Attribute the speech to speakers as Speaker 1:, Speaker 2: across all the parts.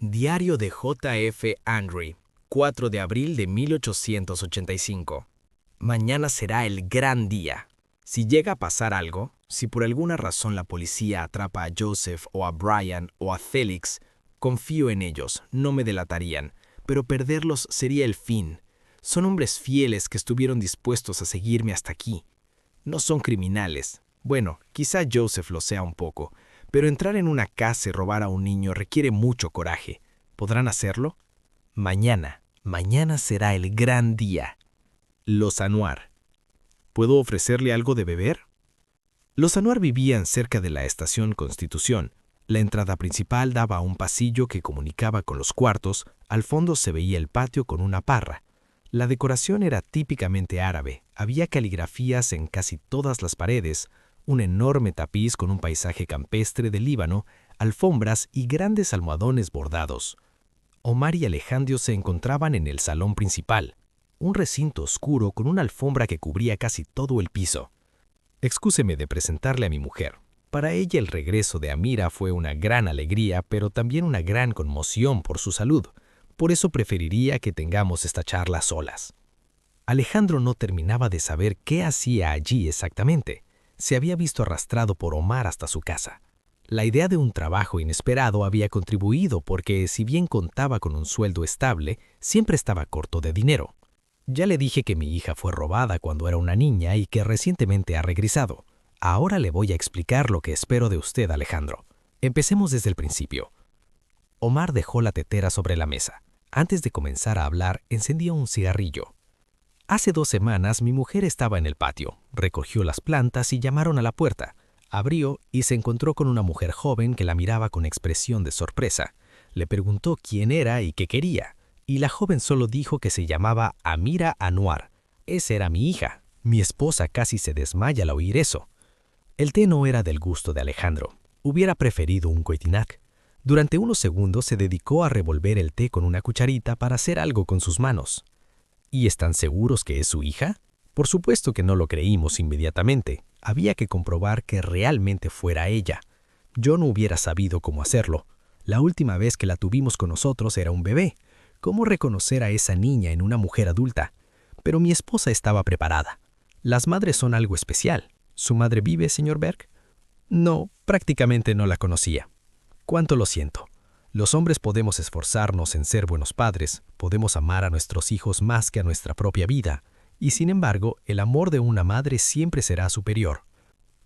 Speaker 1: Diario de J. F. Andre, 4 de abril de 1885. Mañana será el gran día. Si llega a pasar algo, si por alguna razón la policía atrapa a Joseph o a Brian o a Felix, confío en ellos, no me delatarían, pero perderlos sería el fin. Son hombres fieles que estuvieron dispuestos a seguirme hasta aquí. No son criminales. Bueno, quizá Joseph lo sea un poco, pero entrar en una casa y robar a un niño requiere mucho coraje. ¿Podrán hacerlo? Mañana será el gran día. Los Anuar. ¿Puedo ofrecerle algo de beber? Los Anuar vivían cerca de la estación Constitución. La entrada principal daba a un pasillo que comunicaba con los cuartos. Al fondo se veía el patio con una parra. La decoración era típicamente árabe. Había caligrafías en casi todas las paredes, un enorme tapiz con un paisaje campestre de Líbano, alfombras y grandes almohadones bordados. Omar y Alejandro se encontraban en el salón principal, un recinto oscuro con una alfombra que cubría casi todo el piso. Excúseme de presentarle a mi mujer. Para ella el regreso de Amira fue una gran alegría, pero también una gran conmoción por su salud. Por eso preferiría que tengamos esta charla a solas. Alejandro no terminaba de saber qué hacía allí exactamente. Se había visto arrastrado por Omar hasta su casa. La idea de un trabajo inesperado había contribuido porque, si bien contaba con un sueldo estable, siempre estaba corto de dinero. Ya le dije que mi hija fue robada cuando era una niña y que recientemente ha regresado. Ahora le voy a explicar lo que espero de usted, Alejandro. Empecemos desde el principio. Omar dejó la tetera sobre la mesa. Antes de comenzar a hablar, encendió un cigarrillo. Hace 2 semanas mi mujer estaba en el patio, recogió las plantas y llamaron a la puerta. Abrió y se encontró con una mujer joven que la miraba con expresión de sorpresa. Le preguntó quién era y qué quería, y la joven solo dijo que se llamaba Amira Anuar. Esa era mi hija. Mi esposa casi se desmaya al oír eso. El té no era del gusto de Alejandro. Hubiera preferido un coitinac. Durante unos segundos se dedicó a revolver el té con una cucharita para hacer algo con sus manos. ¿Y están seguros que es su hija? Por supuesto que no lo creímos inmediatamente. Había que comprobar que realmente fuera ella. Yo no hubiera sabido cómo hacerlo. La última vez que la tuvimos con nosotros era un bebé. ¿Cómo reconocer a esa niña en una mujer adulta? Pero mi esposa estaba preparada. Las madres son algo especial. ¿Su madre vive, señor Berg? No, prácticamente no la conocía. Cuánto lo siento. Los hombres podemos esforzarnos en ser buenos padres, podemos amar a nuestros hijos más que a nuestra propia vida, y sin embargo, el amor de una madre siempre será superior.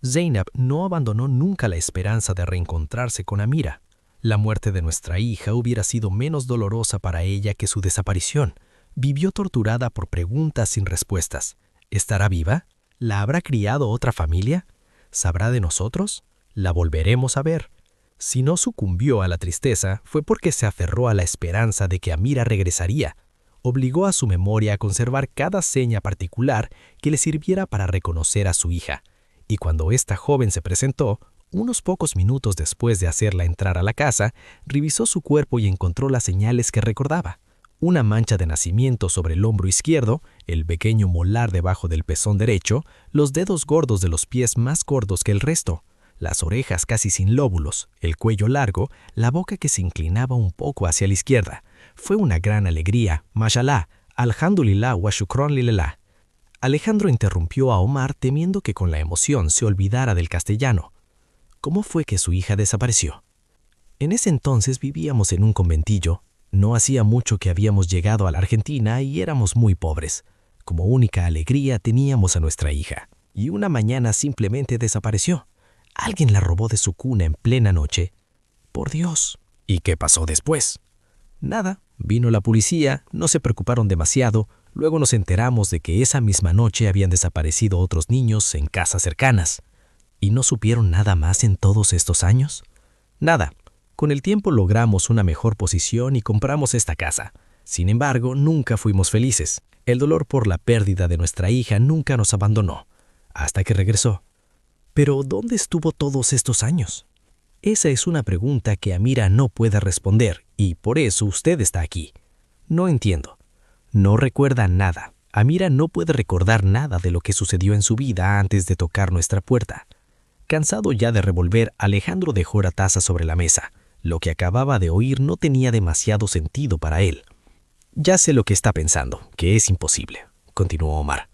Speaker 1: Zeynep no abandonó nunca la esperanza de reencontrarse con Amira. La muerte de nuestra hija hubiera sido menos dolorosa para ella que su desaparición. Vivió torturada por preguntas sin respuestas. ¿Estará viva? ¿La habrá criado otra familia? ¿Sabrá de nosotros? ¿La volveremos a ver? Si no sucumbió a la tristeza, fue porque se aferró a la esperanza de que Amira regresaría. Obligó a su memoria a conservar cada seña particular que le sirviera para reconocer a su hija. Y cuando esta joven se presentó, unos pocos minutos después de hacerla entrar a la casa, revisó su cuerpo y encontró las señales que recordaba. Una mancha de nacimiento sobre el hombro izquierdo, el pequeño molar debajo del pezón derecho, los dedos gordos de los pies más gordos que el resto, las orejas casi sin lóbulos, el cuello largo, la boca que se inclinaba un poco hacia la izquierda. Fue una gran alegría, mashallah, alhamdulillah wa shukron lillah. Alejandro interrumpió a Omar temiendo que con la emoción se olvidara del castellano. ¿Cómo fue que su hija desapareció? En ese entonces vivíamos en un conventillo. No hacía mucho que habíamos llegado a la Argentina y éramos muy pobres. Como única alegría teníamos a nuestra hija, y una mañana simplemente desapareció. Alguien la robó de su cuna en plena noche. Por Dios. ¿Y qué pasó después? Nada. Vino la policía, no se preocuparon demasiado. Luego nos enteramos de que esa misma noche habían desaparecido otros niños en casas cercanas. ¿Y no supieron nada más en todos estos años? Nada. Con el tiempo logramos una mejor posición y compramos esta casa. Sin embargo, nunca fuimos felices. El dolor por la pérdida de nuestra hija nunca nos abandonó. Hasta que regresó. ¿Pero dónde estuvo todos estos años? Esa es una pregunta que Amira no puede responder, y por eso usted está aquí. No entiendo. No recuerda nada. Amira no puede recordar nada de lo que sucedió en su vida antes de tocar nuestra puerta. Cansado ya de revolver, Alejandro dejó la taza sobre la mesa. Lo que acababa de oír no tenía demasiado sentido para él. Ya sé lo que está pensando, que es imposible, continuó Omar.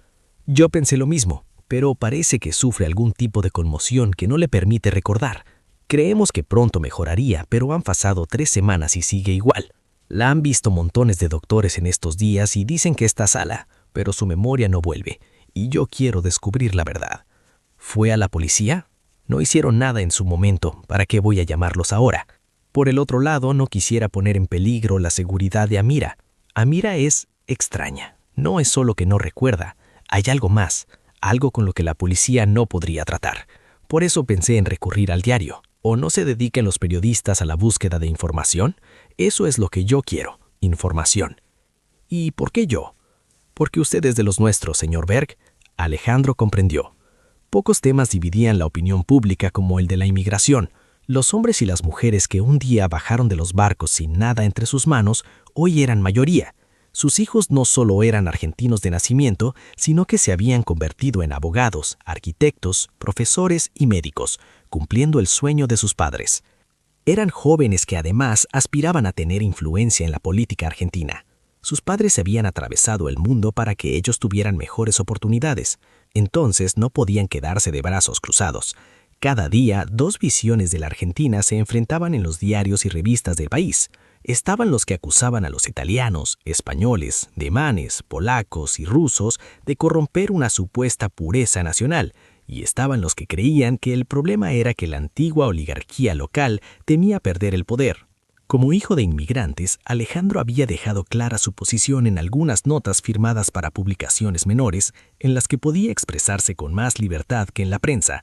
Speaker 1: Yo pensé lo mismo, pero parece que sufre algún tipo de conmoción que no le permite recordar. Creemos que pronto mejoraría, pero han pasado 3 semanas y sigue igual. La han visto montones de doctores en estos días y dicen que está sana, pero su memoria no vuelve, y yo quiero descubrir la verdad. ¿Fue a la policía? No hicieron nada en su momento, ¿para qué voy a llamarlos ahora? Por el otro lado, no quisiera poner en peligro la seguridad de Amira. Amira es extraña. No es solo que no recuerda, hay algo más, algo con lo que la policía no podría tratar. Por eso pensé en recurrir al diario. ¿O no se dediquen los periodistas a la búsqueda de información? Eso es lo que yo quiero, información. ¿Y por qué yo? Porque usted es de los nuestros, señor Berg. Alejandro comprendió. Pocos temas dividían la opinión pública como el de la inmigración. Los hombres y las mujeres que un día bajaron de los barcos sin nada entre sus manos, hoy eran mayoría. Sus hijos no solo eran argentinos de nacimiento, sino que se habían convertido en abogados, arquitectos, profesores y médicos, cumpliendo el sueño de sus padres. Eran jóvenes que además aspiraban a tener influencia en la política argentina. Sus padres habían atravesado el mundo para que ellos tuvieran mejores oportunidades, entonces no podían quedarse de brazos cruzados. Cada día, 2 visiones de la Argentina se enfrentaban en los diarios y revistas del país. Estaban los que acusaban a los italianos, españoles, alemanes, polacos y rusos de corromper una supuesta pureza nacional, y estaban los que creían que el problema era que la antigua oligarquía local temía perder el poder. Como hijo de inmigrantes, Alejandro había dejado clara su posición en algunas notas firmadas para publicaciones menores, en las que podía expresarse con más libertad que en la prensa.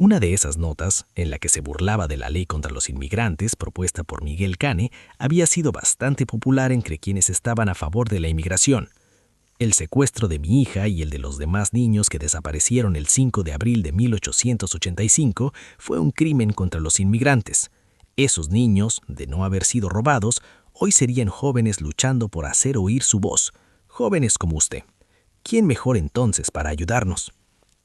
Speaker 1: Una de esas notas, en la que se burlaba de la ley contra los inmigrantes propuesta por Miguel Cane, había sido bastante popular entre quienes estaban a favor de la inmigración. El secuestro de mi hija y el de los demás niños que desaparecieron el 5 de abril de 1885 fue un crimen contra los inmigrantes. Esos niños, de no haber sido robados, hoy serían jóvenes luchando por hacer oír su voz, jóvenes como usted. ¿Quién mejor entonces para ayudarnos?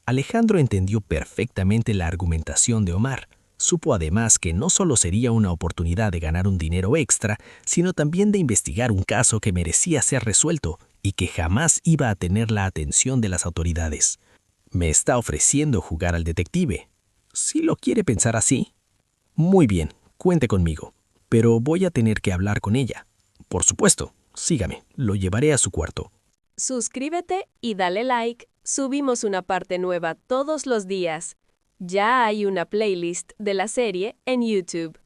Speaker 1: Alejandro entendió perfectamente la argumentación de Omar. Supo además que no solo sería una oportunidad de ganar un dinero extra, sino también de investigar un caso que merecía ser resuelto y que jamás iba a tener la atención de las autoridades. ¿Me está ofreciendo jugar al detective? Si lo quiere pensar así. Muy bien, cuente conmigo, pero voy a tener que hablar con ella. Por supuesto, sígame, lo llevaré a su cuarto.
Speaker 2: Suscríbete y dale like. Subimos una parte nueva todos los días. Ya hay una playlist de la serie en YouTube.